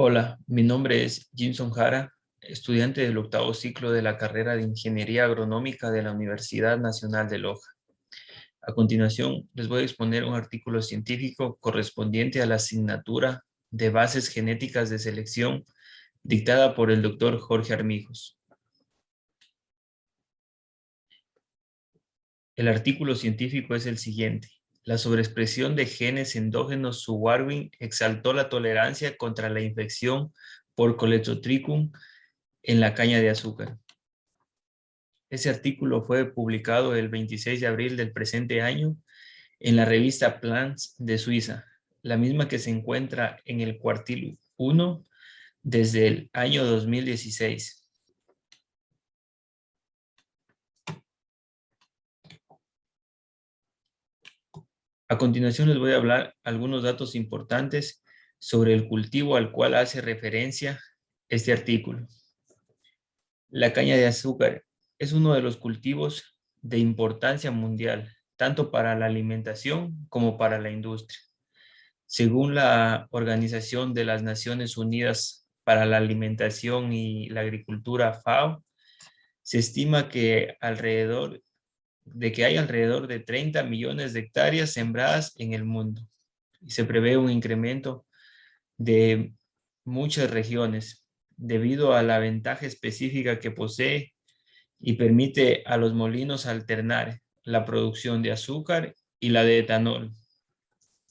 Hola, mi nombre es Jimson Jara, estudiante del octavo ciclo de la carrera de Ingeniería Agronómica de la Universidad Nacional de Loja. A continuación, les voy a exponer un artículo científico correspondiente a la asignatura de Bases Genéticas de Selección dictada por el doctor Jorge Armijos. El artículo científico es el siguiente. La sobreexpresión de genes endógenos subwarwing exaltó la tolerancia contra la infección por Colecotrichum en la caña de azúcar. Ese artículo fue publicado el 26 de abril del presente año en la revista Plants de Suiza, la misma que se encuentra en el cuartil 1 desde el año 2016. A continuación les voy a hablar algunos datos importantes sobre el cultivo al cual hace referencia este artículo. La caña de azúcar es uno de los cultivos de importancia mundial, tanto para la alimentación como para la industria. Según la Organización de las Naciones Unidas para la Alimentación y la Agricultura, FAO, se estima que hay alrededor de 30 millones de hectáreas sembradas en el mundo y se prevé un incremento de muchas regiones debido a la ventaja específica que posee y permite a los molinos alternar la producción de azúcar y la de etanol,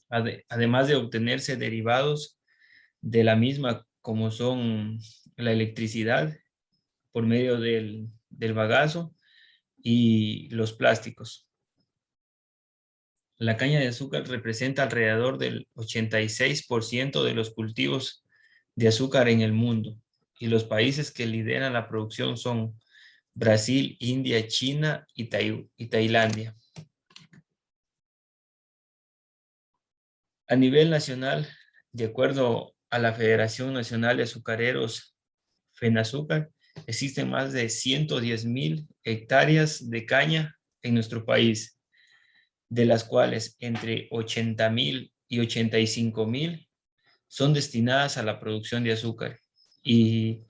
además de obtenerse derivados de la misma, como son la electricidad por medio del bagazo y los plásticos. La caña de azúcar representa alrededor del 86% de los cultivos de azúcar en el mundo, y los países que lideran la producción son Brasil, India, China y Tailandia. A nivel nacional, de acuerdo a la Federación Nacional de Azucareros, FENAZÚCAR, existen más de 110,000 hectáreas de caña en nuestro país, de las cuales entre 80,000 y 85,000 son destinadas a la producción de azúcar y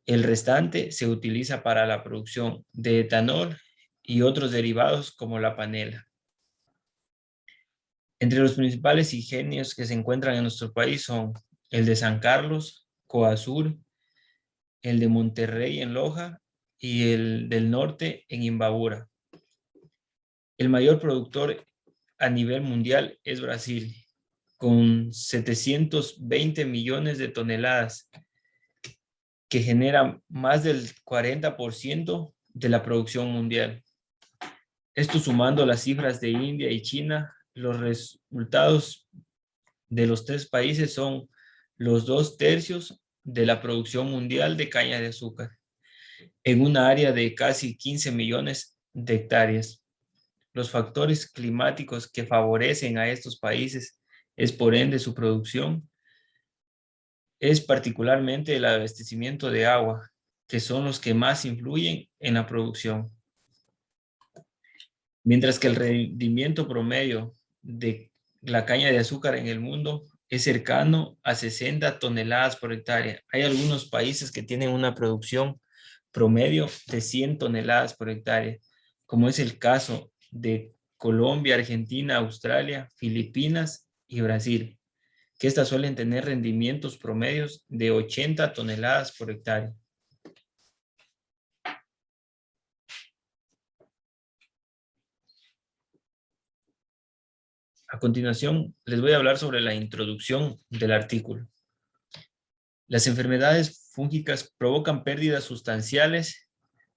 el restante se utiliza para la producción de etanol y otros derivados como la panela. Entre los principales ingenios que se encuentran en nuestro país son el de San Carlos, Coazur, el de Monterrey en Loja y el del norte en Imbabura. El mayor productor a nivel mundial es Brasil, con 720 millones de toneladas, que genera más del 40% de la producción mundial. Esto sumando las cifras de India y China, los resultados de los tres países son los 2/3 de la producción mundial de caña de azúcar, en una área de casi 15 millones de hectáreas. Los factores climáticos que favorecen a estos países es por ende su producción, es particularmente el abastecimiento de agua, que son los que más influyen en la producción. Mientras que el rendimiento promedio de la caña de azúcar en el mundo es cercano a 60 toneladas por hectárea. Hay algunos países que tienen una producción promedio de 100 toneladas por hectárea, como es el caso de Colombia, Argentina, Australia, Filipinas y Brasil, que estas suelen tener rendimientos promedios de 80 toneladas por hectárea. A continuación, les voy a hablar sobre la introducción del artículo. Las enfermedades fúngicas provocan pérdidas sustanciales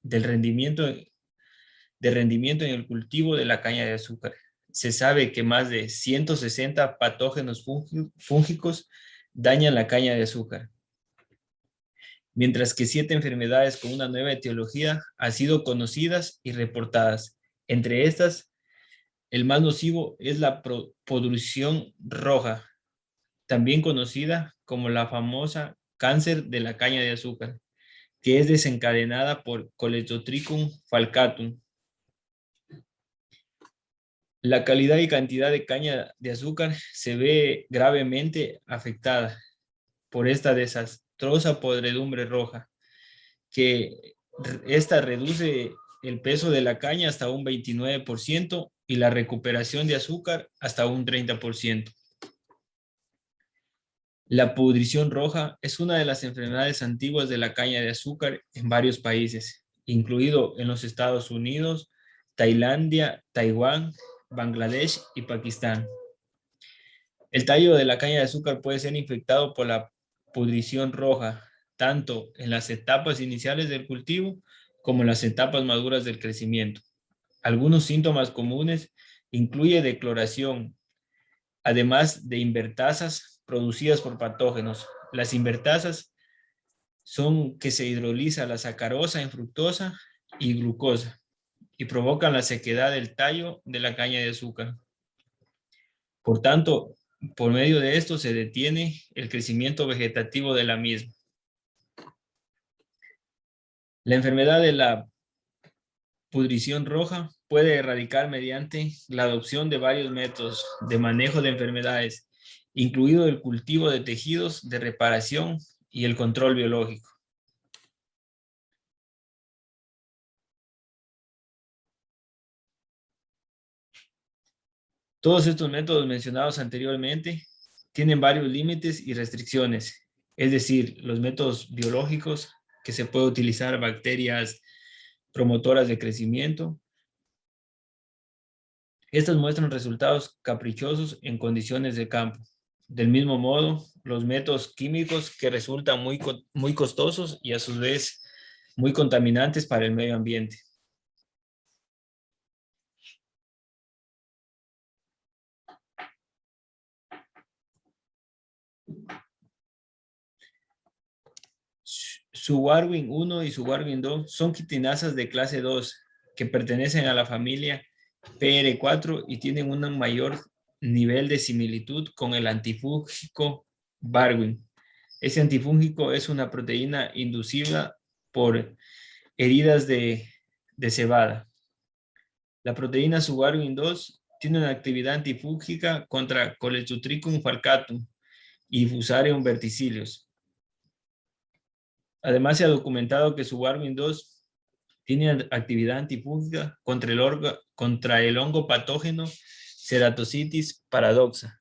del rendimiento en el cultivo de la caña de azúcar. Se sabe que más de 160 patógenos fúngicos dañan la caña de azúcar, mientras que 7 enfermedades con una nueva etiología han sido conocidas y reportadas. Entre estas, el más nocivo es la podrusión roja, también conocida como la famosa cáncer de la caña de azúcar, que es desencadenada por Colecotrichum falcatum. La calidad y cantidad de caña de azúcar se ve gravemente afectada, por esta desastrosa podredumbre roja, que esta reduce el peso de la caña hasta un 29% y la recuperación de azúcar hasta un 30%. La pudrición roja es una de las enfermedades antiguas de la caña de azúcar en varios países, incluido en los Estados Unidos, Tailandia, Taiwán, Bangladesh y Pakistán. El tallo de la caña de azúcar puede ser infectado por la pudrición roja, tanto en las etapas iniciales del cultivo como en las etapas maduras del crecimiento. Algunos síntomas comunes incluyen decoloración, además de invertasas producidas por patógenos. Las invertasas son que se hidroliza la sacarosa en fructosa y glucosa y provocan la sequedad del tallo de la caña de azúcar. Por tanto, por medio de esto se detiene el crecimiento vegetativo de la misma. La enfermedad de la pudrición roja puede erradicar mediante la adopción de varios métodos de manejo de enfermedades, incluido el cultivo de tejidos de reparación y el control biológico. Todos estos métodos mencionados anteriormente tienen varios límites y restricciones, es decir, los métodos biológicos que se puede utilizar bacterias promotoras de crecimiento. Estas muestran resultados caprichosos en condiciones de campo. Del mismo modo, los métodos químicos que resultan muy costosos y a su vez muy contaminantes para el medio ambiente. Su Warwin 1 y su Warwin 2 son quitinasas de clase 2 que pertenecen a la familia PR4 y tienen un mayor nivel de similitud con el antifúngico Warwin. Ese antifúngico es una proteína inducida por heridas de cebada. La proteína Subarwin 2 tiene una actividad antifúngica contra Coleotrichum falcatum y Fusarium verticillius. Además, se ha documentado que Subarwin 2 tiene actividad antifúngica contra el hongo patógeno Ceratocitis paradoxa,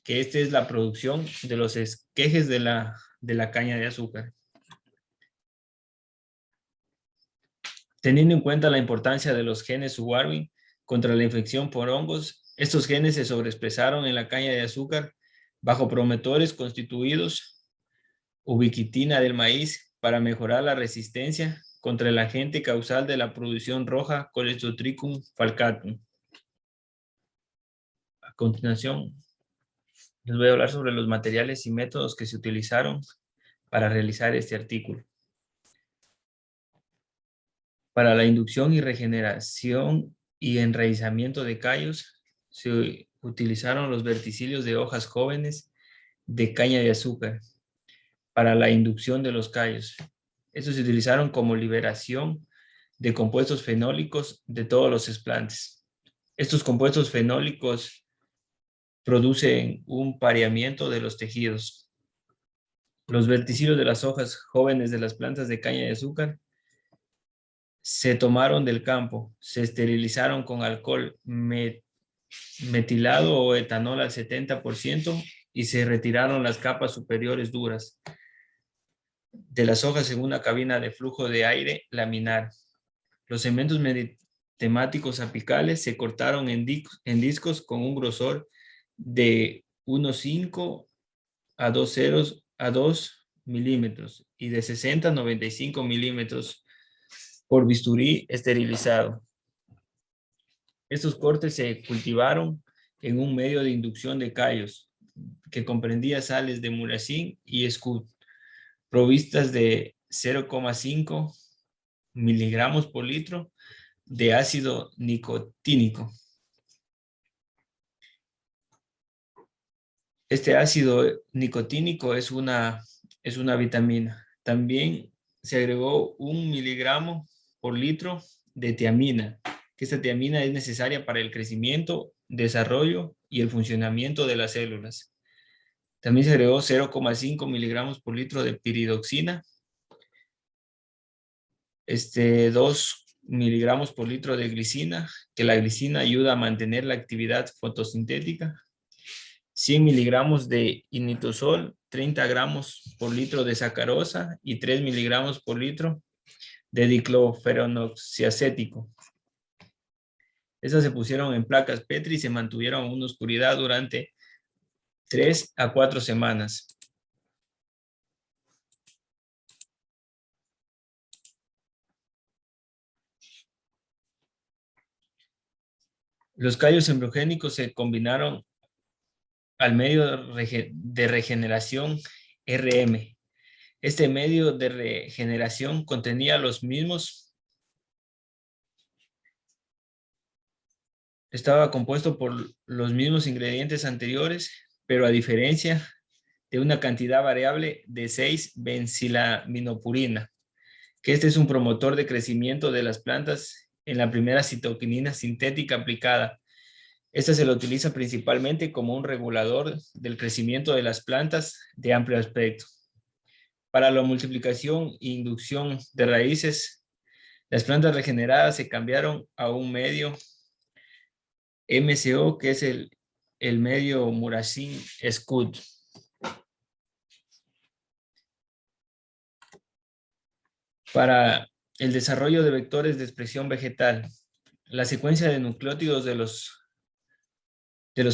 que esta es la producción de los esquejes de la caña de azúcar. Teniendo en cuenta la importancia de los genes Subarwin contra la infección por hongos, estos genes se sobreexpresaron en la caña de azúcar bajo promotores constituidos ubiquitina del maíz para mejorar la resistencia contra el agente causal de la producción roja Coleotrichum falcatum. A continuación, les voy a hablar sobre los materiales y métodos que se utilizaron para realizar este artículo. Para la inducción y regeneración y enraizamiento de callos, se utilizaron los verticillos de hojas jóvenes de caña de azúcar para la inducción de los callos. Estos se utilizaron como liberación de compuestos fenólicos de todos los esplantes. Estos compuestos fenólicos producen un pareamiento de los tejidos. Los verticillos de las hojas jóvenes de las plantas de caña de azúcar se tomaron del campo, se esterilizaron con alcohol metilado o etanol al 70% y se retiraron las capas superiores duras de las hojas en una cabina de flujo de aire laminar. Los segmentos meritemáticos apicales se cortaron en discos con un grosor de 1,5 a 2 milímetros y de 60 a 95 milímetros por bisturí esterilizado. Estos cortes se cultivaron en un medio de inducción de callos que comprendía sales de muracil y scud, provistas de 0,5 miligramos por litro de ácido nicotínico. Este ácido nicotínico es una vitamina. También se agregó 1 miligramo por litro de tiamina, que esta tiamina es necesaria para el crecimiento, desarrollo y el funcionamiento de las células. También se agregó 0,5 miligramos por litro de piridoxina, 2 miligramos por litro de glicina, que la glicina ayuda a mantener la actividad fotosintética, 100 miligramos de inositol, 30 gramos por litro de sacarosa y 3 miligramos por litro de diclofenoxiacético. Estas se pusieron en placas Petri y se mantuvieron en una oscuridad durante 3 a 4 semanas. Los callos embriogénicos se combinaron al medio de regeneración RM. Este medio de regeneración contenía los mismos, estaba compuesto por los mismos ingredientes anteriores, pero a diferencia de una cantidad variable de 6-benzilaminopurina, que este es un promotor de crecimiento de las plantas en la primera citoquinina sintética aplicada. Esta se lo utiliza principalmente como un regulador del crecimiento de las plantas de amplio espectro. Para la multiplicación e inducción de raíces, las plantas regeneradas se cambiaron a un medio MCO, que es el medio Muracin Scud. Para el desarrollo de vectores de expresión vegetal, la secuencia de nucleótidos de los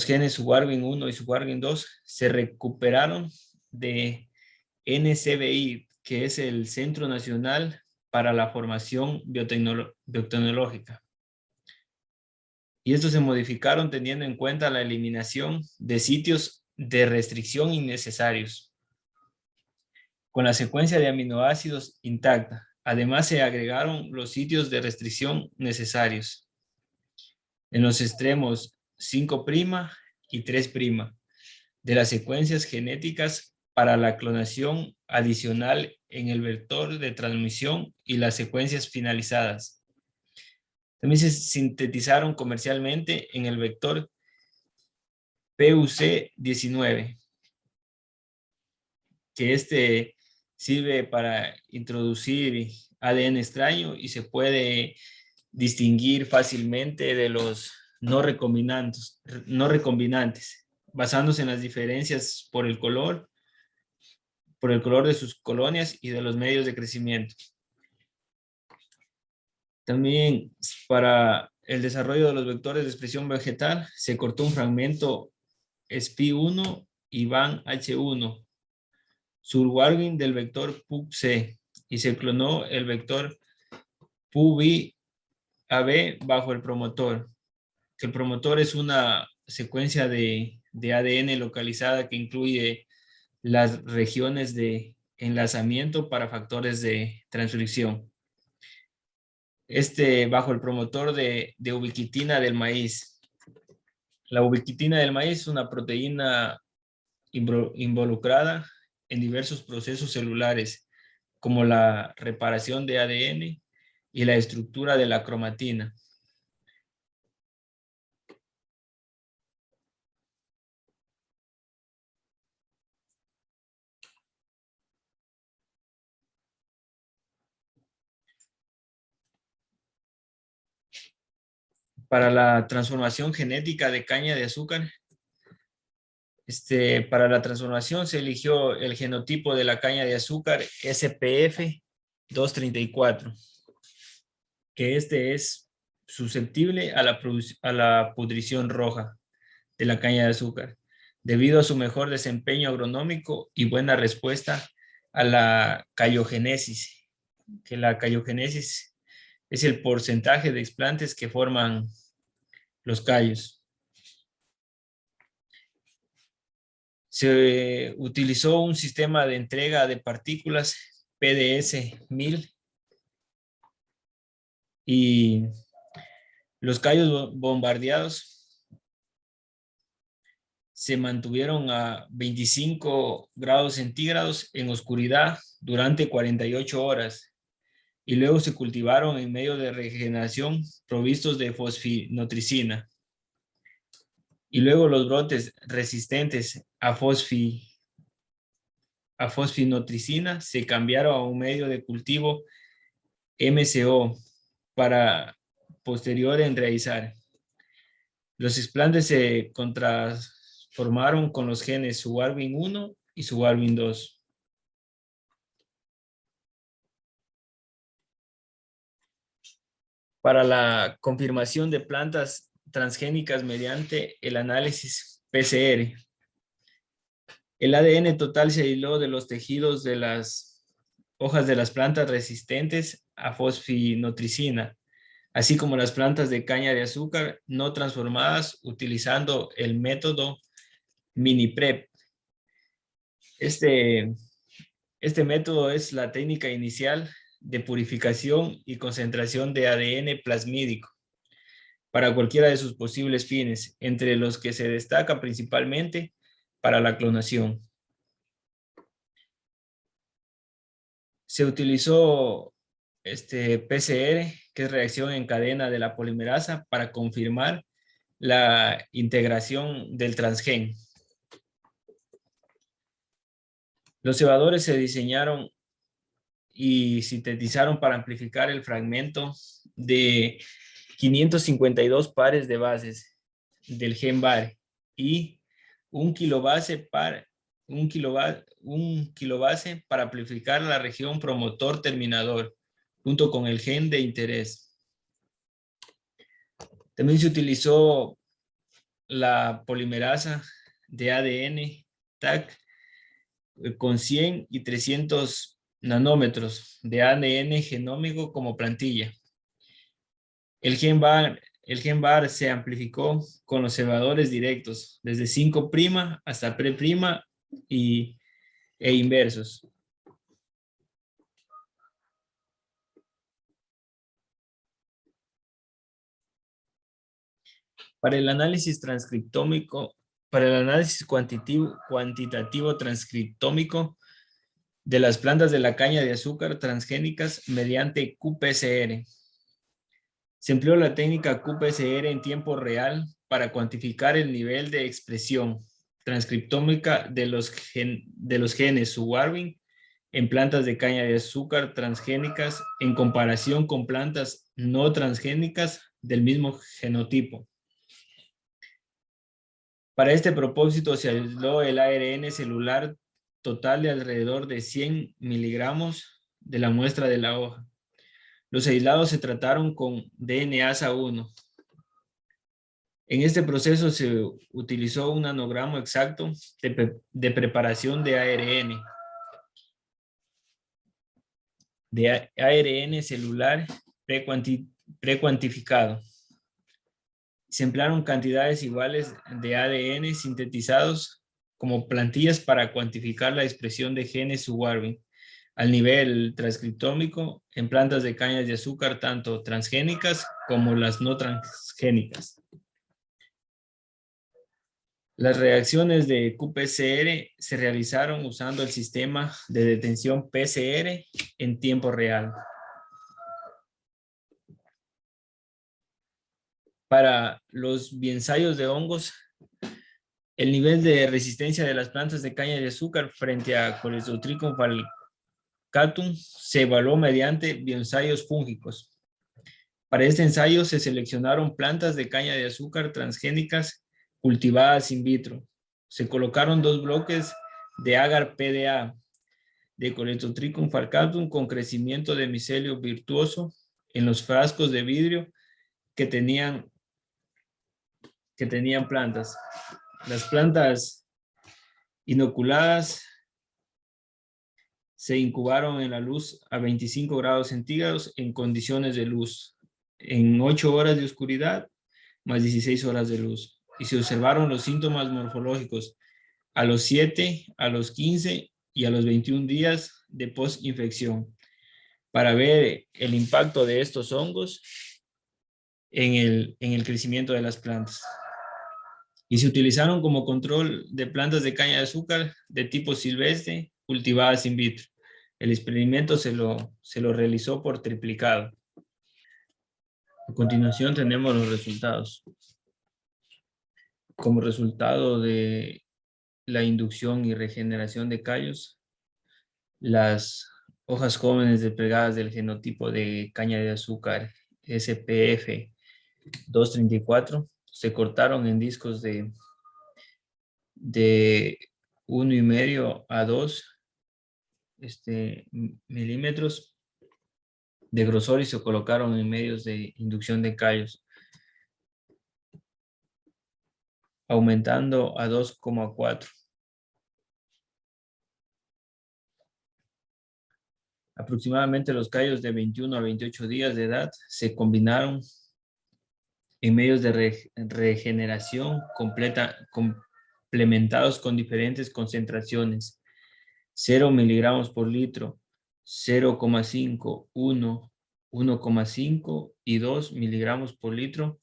genes Wargin1 y Wargin2 se recuperaron de NCBI, que es el Centro Nacional para la Formación Biotecnológica. Y estos se modificaron teniendo en cuenta la eliminación de sitios de restricción innecesarios, con la secue' de aminoácidos intacta. Además, se agregaron los sitios de restricción necesarios en los extremos 5' y 3' de las secuencias genéticas para la clonación adicional en el vector de transmisión y las secuencias finalizadas. También se sintetizaron comercialmente en el vector PUC19, que sirve para introducir ADN extraño y se puede distinguir fácilmente de los no recombinantes, basándose en las diferencias por el color de sus colonias y de los medios de crecimiento. También para el desarrollo de los vectores de expresión vegetal se cortó un fragmento SPI1 y VAN-H1 surwargin del vector PUC-C y se clonó el vector PUB-AB bajo el promotor. El promotor es una secuencia de ADN localizada que incluye las regiones de enlazamiento para factores de transcripción. Bajo el promotor de ubiquitina del maíz. La ubiquitina del maíz es una proteína involucrada en diversos procesos celulares, como la reparación de ADN y la estructura de la cromatina. Para la transformación genética de caña de azúcar, para la transformación se eligió el genotipo de la caña de azúcar SPF 234, que es susceptible a la pudrición roja de la caña de azúcar, debido a su mejor desempeño agronómico y buena respuesta a la cayogénesis, que la cayogénesis es el porcentaje de explantes que forman los callos. Se utilizó un sistema de entrega de partículas PDS-1000 y los callos bombardeados se mantuvieron a 25 grados centígrados en oscuridad durante 48 horas y luego se cultivaron en medio de regeneración provistos de fosfinotricina. Y luego los brotes resistentes a a fosfinotricina se cambiaron a un medio de cultivo MCO para posterior enraizar. Los explantes se transformaron con los genes Subarvin 1 y Subarvin 2. Para la confirmación de plantas transgénicas mediante el análisis PCR. El ADN total se aisló de los tejidos de las hojas de las plantas resistentes a fosfinotricina, así como las plantas de caña de azúcar no transformadas utilizando el método mini-prep. Este método es la técnica inicial de purificación y concentración de ADN plasmídico para cualquiera de sus posibles fines, entre los que se destaca principalmente para la clonación. Se utilizó PCR, que es reacción en cadena de la polimerasa, para confirmar la integración del transgen. Los cebadores se diseñaron y sintetizaron para amplificar el fragmento de 552 pares de bases del gen VAR y un kilobase para amplificar la región promotor terminador junto con el gen de interés. También se utilizó la polimerasa de ADN TAC con 100 y 300 nanómetros de ADN genómico como plantilla. El gen VAR se amplificó con los cebadores directos, desde 5' hasta pre' e inversos. Para el análisis transcriptómico, para el análisis cuantitativo transcriptómico de las plantas de la caña de azúcar transgénicas mediante qPCR. Se empleó la técnica qPCR en tiempo real para cuantificar el nivel de expresión transcriptómica de los genes Subarvin en plantas de caña de azúcar transgénicas en comparación con plantas no transgénicas del mismo genotipo. Para este propósito se aisló el ARN celular total de alrededor de 100 miligramos de la muestra de la hoja. Los aislados se trataron con DNasa-1. En este proceso se utilizó un nanogramo exacto de preparación de ARN celular precuantificado. Se emplearon cantidades iguales de ADN sintetizados como plantillas para cuantificar la expresión de genes Subarvin al nivel transcriptómico en plantas de cañas de azúcar tanto transgénicas como las no transgénicas. Las reacciones de qPCR se realizaron usando el sistema de detención PCR en tiempo real. Para los biensayos de hongos, el nivel de resistencia de las plantas de caña de azúcar frente a Cholecystropicum falcatum se evaluó mediante bioensayos fúngicos. Para este ensayo se seleccionaron plantas de caña de azúcar transgénicas cultivadas in vitro. Se colocaron 2 bloques de agar PDA de Cholecystropicum falcatum con crecimiento de micelio virtuoso en los frascos de vidrio que tenían plantas. Las plantas inoculadas se incubaron en la luz a 25 grados centígrados en condiciones de luz, en 8 horas de oscuridad más 16 horas de luz. Y se observaron los síntomas morfológicos a los 7, a los 15 y a los 21 días de postinfección para ver el impacto de estos hongos en el crecimiento de las plantas. Y se utilizaron como control de plantas de caña de azúcar de tipo silvestre cultivadas in vitro. El experimento se lo realizó por triplicado. A continuación tenemos los resultados. Como resultado de la inducción y regeneración de callos, Las hojas jóvenes desplegadas del genotipo de caña de azúcar SPF 234 se cortaron en discos de 1,5 a 2 milímetros de grosor y se colocaron en medios de inducción de callos, aumentando a 2,4. Aproximadamente los callos de 21 a 28 días de edad se combinaron en medios de regeneración completa, complementados con diferentes concentraciones: 0 miligramos por litro, 0,5, 1, 1,5 y 2 miligramos por litro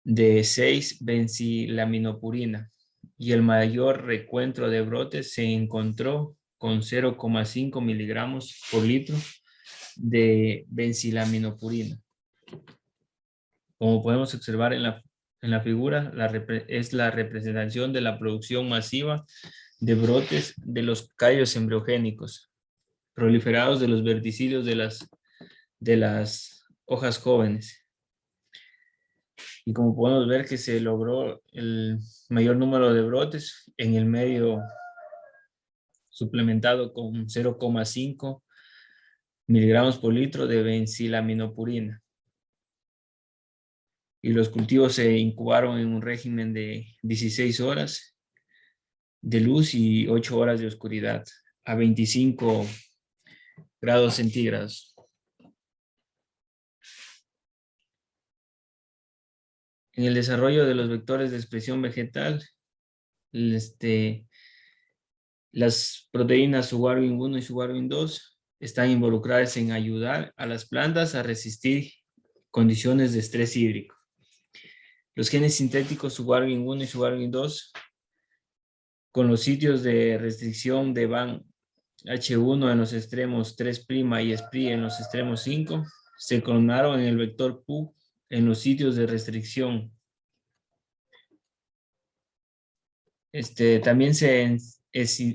de 6-benzilaminopurina. Y el mayor recuento de brotes se encontró con 0,5 miligramos por litro de benzilaminopurina. Como podemos observar en la figura, es la representación de la producción masiva de brotes de los callos embriogénicos, proliferados de los verticilos de las hojas jóvenes. Y como podemos ver que se logró el mayor número de brotes en el medio suplementado con 0,5 miligramos por litro de benzilaminopurina. Y los cultivos se incubaron en un régimen de 16 horas de luz y 8 horas de oscuridad a 25 grados centígrados. En el desarrollo de los vectores de expresión vegetal, las proteínas Sugarvin-1 y Sugarvin-2 están involucradas en ayudar a las plantas a resistir condiciones de estrés hídrico. Los genes sintéticos Sugarvin-1 y Sugarvin-2, con los sitios de restricción de VAN H1 en los extremos 3' y SPRI en los extremos 5, se clonaron en el vector PUG en los sitios de restricción. También se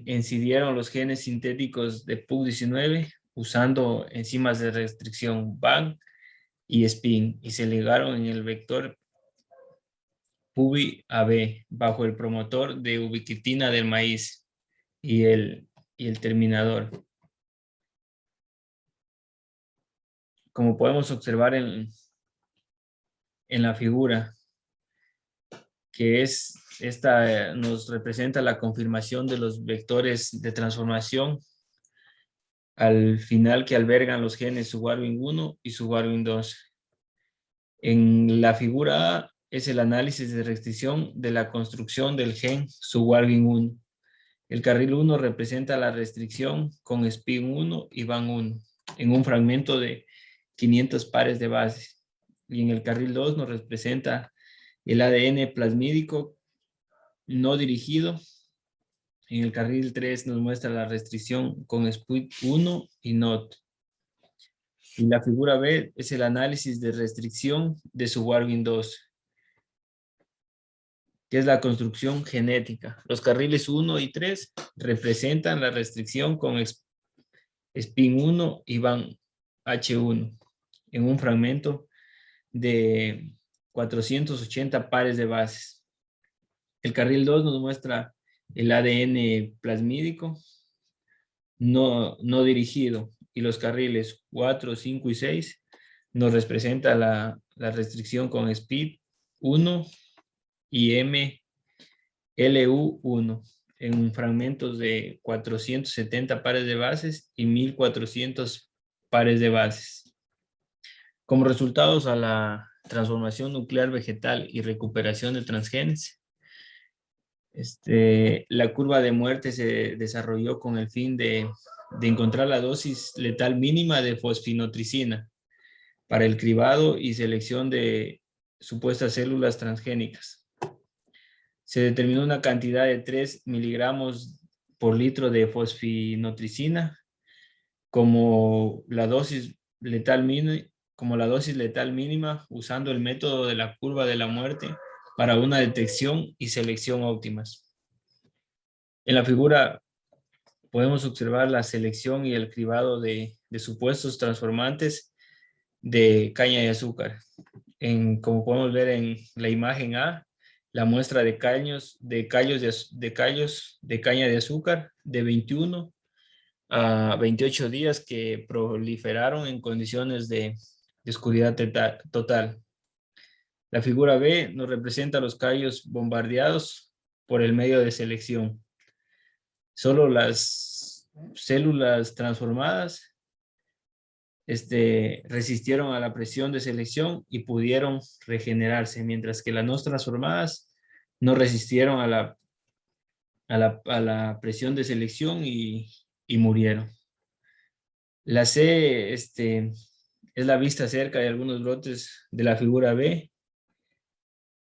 incidieron los genes sintéticos de PUG19 usando enzimas de restricción VAN y SPIN y se ligaron en el vector PUBI-AB bajo el promotor de ubiquitina del maíz y el terminador. Como podemos observar en la figura, que esta nos representa la confirmación de los vectores de transformación al final que albergan los genes Sugarvin-1 y Sugarvin-2. En la figura A es el análisis de restricción de la construcción del gen Sugarvin-1. El carril 1 representa la restricción con SPIN1 y VAN1 en un fragmento de 500 pares de bases. Y en el carril 2 nos representa el ADN plasmídico no dirigido. En el carril 3 nos muestra la restricción con SPIN1 y NOT. Y la figura B es el análisis de restricción de Sugarvin-2, que es la construcción genética. Los carriles 1 y 3 representan la restricción con SPIN1 y VAN H1 en un fragmento de 480 pares de bases. El carril 2 nos muestra el ADN plasmídico no dirigido, y los carriles 4, 5 y 6 nos representa la restricción con SPID1 y MLU1 en fragmentos de 470 pares de bases y 1400 pares de bases. Como resultados a la transformación nuclear vegetal y recuperación de transgenes, la curva de muerte se desarrolló con el fin de encontrar la dosis letal mínima de fosfinotricina para el cribado y selección de supuestas células transgénicas. Se determinó una cantidad de 3 miligramos por litro de fosfinotricina como la dosis letal mínima usando el método de la curva de la muerte para una detección y selección óptimas. En la figura podemos observar la selección y el cribado de supuestos transformantes de caña de azúcar. Como podemos ver en la imagen A, la muestra de callos de caña de azúcar de 21 a 28 días que proliferaron en condiciones de oscuridad total. La figura B nos representa los callos bombardeados por el medio de selección. Solo las células transformadas resistieron a la presión de selección y pudieron regenerarse, mientras que las no transformadas no resistieron a la presión de selección y murieron. La C es la vista cerca de algunos brotes de la figura B.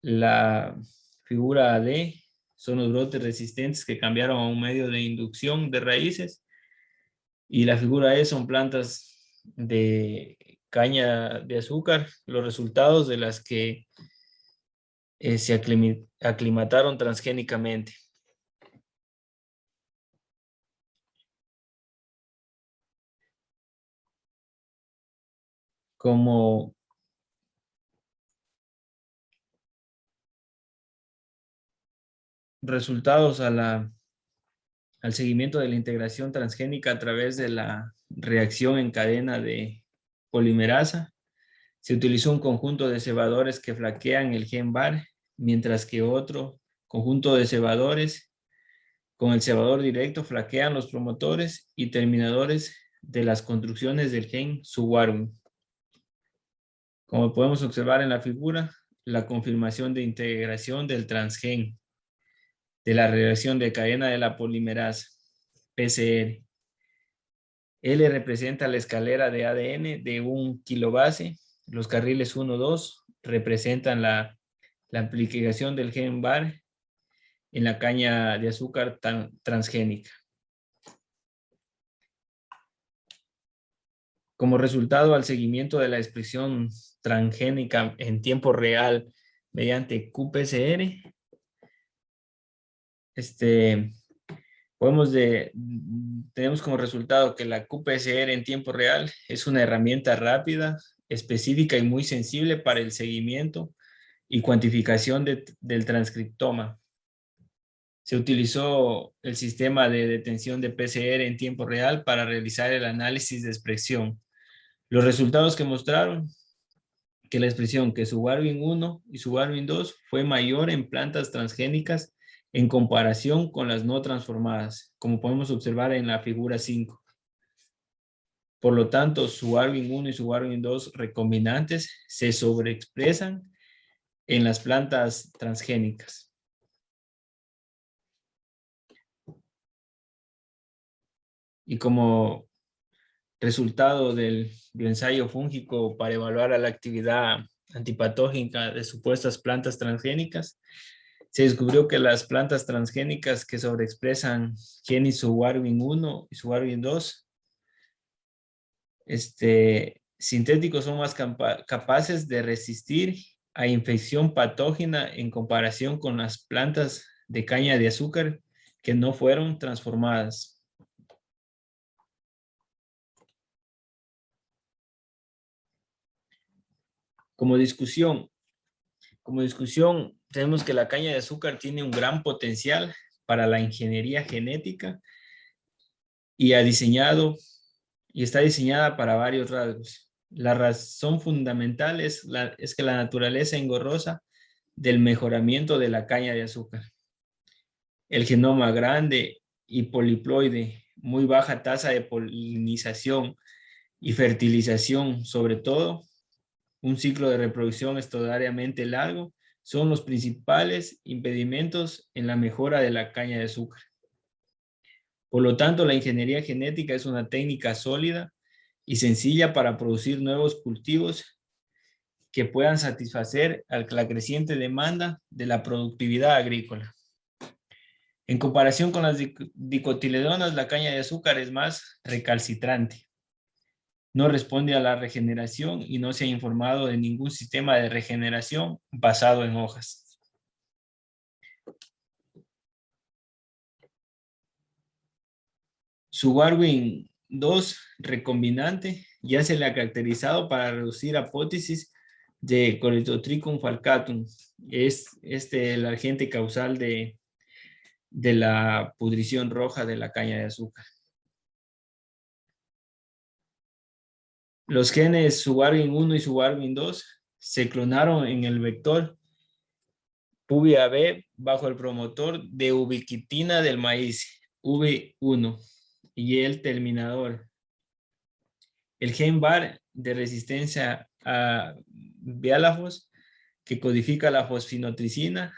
La figura D son los brotes resistentes que cambiaron a un medio de inducción de raíces. Y la figura E son plantas de caña de azúcar, los resultados de las que se aclimataron transgénicamente. Como resultados al seguimiento de la integración transgénica a través de la reacción en cadena de polimerasa, se utilizó un conjunto de cebadores que flaquean el gen VAR, mientras que otro conjunto de cebadores con el cebador directo flaquean los promotores y terminadores de las construcciones del gen Suwarwin. Como podemos observar en la figura, la confirmación de integración del transgen de la reacción de cadena de la polimerasa, PCR. L representa la escalera de ADN de un kilobase. Los carriles 1, 2 representan la aplicación del gen VAR en la caña de azúcar transgénica. Como resultado, al seguimiento de la expresión transgénica en tiempo real mediante qPCR, tenemos como resultado que la qPCR en tiempo real es una herramienta rápida, específica y muy sensible para el seguimiento y cuantificación del transcriptoma. Se utilizó el sistema de detención de PCR en tiempo real para realizar el análisis de expresión. Los resultados que mostraron que la expresión que su Warwin 1 y su Warwin 2 fue mayor en plantas transgénicas en comparación con las no transformadas, como podemos observar en la figura 5. Por lo tanto, su Warwin 1 y su Warwin 2 recombinantes se sobreexpresan en las plantas transgénicas. Y como resultado del bioensayo fúngico para evaluar la actividad antipatógena de supuestas plantas transgénicas, se descubrió que las plantas transgénicas que sobreexpresan genes su Warwin 1 y su Warwin 2 sintéticos son más capaces de resistir a infección patógena en comparación con las plantas de caña de azúcar que no fueron transformadas. Como discusión, tenemos que la caña de azúcar tiene un gran potencial para la ingeniería genética y está diseñada para varios rasgos. La razón fundamental es que la naturaleza engorrosa del mejoramiento de la caña de azúcar. El genoma grande y poliploide, muy baja tasa de polinización y fertilización, sobre todo, un ciclo de reproducción extraordinariamente largo, son los principales impedimentos en la mejora de la caña de azúcar. Por lo tanto, la ingeniería genética es una técnica sólida y sencilla para producir nuevos cultivos que puedan satisfacer a la creciente demanda de la productividad agrícola. En comparación con las dicotiledonas, la caña de azúcar es más recalcitrante. No responde a la regeneración y no se ha informado de ningún sistema de regeneración basado en hojas. Subarwin 2 recombinante ya se le ha caracterizado para reducir apótesis de Coledotricum falcatum. Es el agente causal de la pudrición roja de la caña de azúcar. Los genes Subarwin 1 y Subarwin 2 se clonaron en el vector Pubia B bajo el promotor de ubiquitina del maíz, V1, y el terminador. El gen VAR de resistencia a biálafos que codifica la fosfinotricina,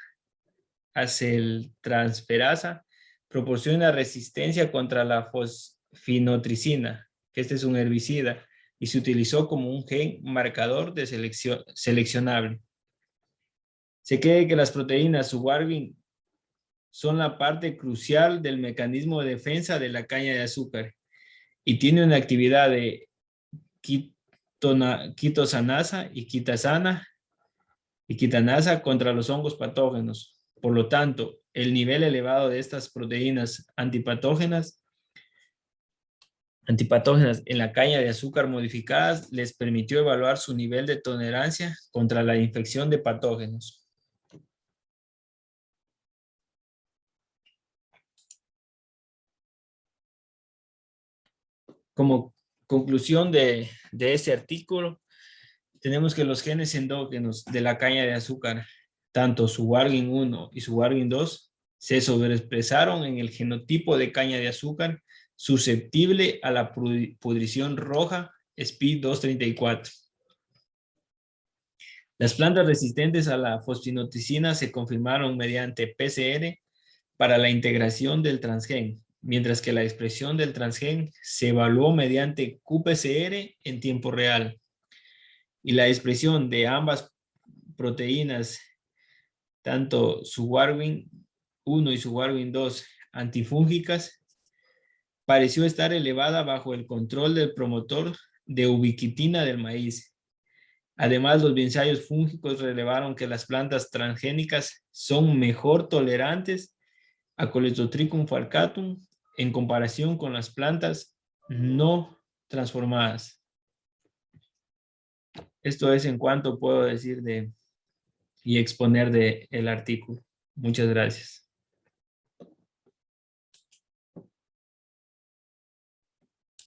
transferasa, proporciona resistencia contra la fosfinotricina, que este es un herbicida, y se utilizó como un gen marcador de seleccionable. Se cree que las proteínas Subarwin son la parte crucial del mecanismo de defensa de la caña de azúcar y tiene una actividad de quitosanasa y quitanasa contra los hongos patógenos. Por lo tanto, el nivel elevado de estas proteínas antipatógenas en la caña de azúcar modificadas les permitió evaluar su nivel de tolerancia contra la infección de patógenos. Como conclusión de este artículo, tenemos que los genes endógenos de la caña de azúcar, tanto Subarwin 1 y Subarwin 2, se sobreexpresaron en el genotipo de caña de azúcar susceptible a la pudrición roja SPI234. Las plantas resistentes a la fosfinotricina se confirmaron mediante PCR para la integración del transgen, mientras que la expresión del transgen se evaluó mediante qPCR en tiempo real. Y la expresión de ambas proteínas, tanto Subarwin 1 y Subarwin 2 antifúngicas, pareció estar elevada bajo el control del promotor de ubiquitina del maíz. Además, los ensayos fúngicos revelaron que las plantas transgénicas son mejor tolerantes a Coledotricum falcatum en comparación con las plantas no transformadas. Esto es en cuanto puedo decir y exponer del artículo. Muchas gracias.